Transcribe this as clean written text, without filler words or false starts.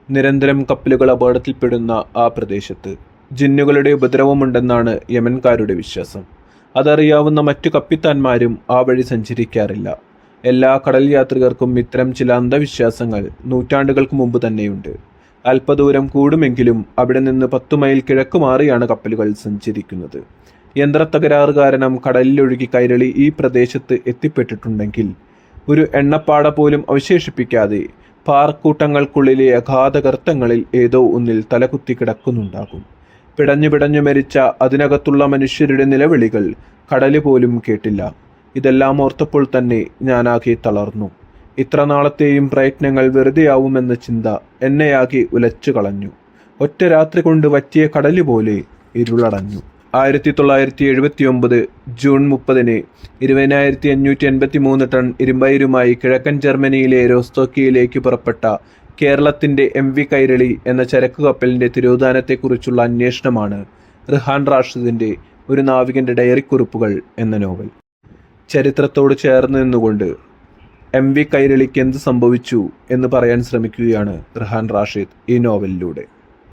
നിരന്തരം കപ്പലുകൾ അപകടത്തിൽപ്പെടുന്ന ആ പ്രദേശത്ത് ജിന്നുകളുടെ ഉപദ്രവമുണ്ടെന്നാണ് യമൻകാരുടെ വിശ്വാസം. അതറിയാവുന്ന മറ്റു കപ്പിത്താന്മാരും ആ വഴി സഞ്ചരിക്കാറില്ല. എല്ലാ കടൽ യാത്രികർക്കും ഇത്തരം ചില അന്ധവിശ്വാസങ്ങൾ നൂറ്റാണ്ടുകൾക്ക് മുമ്പ് തന്നെയുണ്ട്. അല്പദൂരം കൂടുമെങ്കിലും അവിടെ നിന്ന് 10 മൈൽ കിഴക്ക് മാറിയാണ് കപ്പലുകൾ സഞ്ചരിക്കുന്നത്. യന്ത്രത്തകരാറ് കാരണം കടലിലൊഴുകി കൈരളി ഈ പ്രദേശത്ത് എത്തിപ്പെട്ടിട്ടുണ്ടെങ്കിൽ ഒരു എണ്ണപ്പാട പോലും അവശേഷിപ്പിക്കാതെ പാറക്കൂട്ടങ്ങൾക്കുള്ളിലെ അഗാധ ഗർത്തങ്ങളിൽ ഏതോ ഒന്നിൽ തലകുത്തി കിടക്കുന്നുണ്ടാകും. പിടഞ്ഞു പിടഞ്ഞു മരിച്ച അതിനകത്തുള്ള മനുഷ്യരുടെ നിലവിളികൾ കടല് പോലും കേട്ടില്ല. ഇതെല്ലാം ഓർത്തപ്പോൾ തന്നെ ഞാനാകെ തളർന്നു. ഇത്ര നാളത്തെയും പ്രയത്നങ്ങൾ വെറുതെയാവുമെന്ന ചിന്ത എന്നെയാകെ ഉലച്ചു കളഞ്ഞു. ഒറ്റ രാത്രി കൊണ്ട് വറ്റിയ കടല് പോലെ ഇരുളടഞ്ഞു. 1979 ജൂൺ 30-ന് 20,583 ടൺ ഇരുമ്പയിരുമായി കിഴക്കൻ ജർമ്മനിയിലെ റോസ്റ്റോക്കിയിലേക്ക് പുറപ്പെട്ട കേരളത്തിൻ്റെ MV കൈരളി എന്ന ചരക്ക് കപ്പലിൻ്റെ തിരോധാനത്തെക്കുറിച്ചുള്ള അന്വേഷണമാണ് റിഹാൻ റാഷിദിൻ്റെ ഒരു നാവികൻ്റെ ഡയറിക്കുറിപ്പുകൾ എന്ന നോവൽ. ചരിത്രത്തോട് ചേർന്ന് നിന്നുകൊണ്ട് MV കൈരളിക്ക് എന്ത് സംഭവിച്ചു എന്ന് പറയാൻ ശ്രമിക്കുകയാണ് റിഹാൻ റാഷിദ് ഈ നോവലിലൂടെ.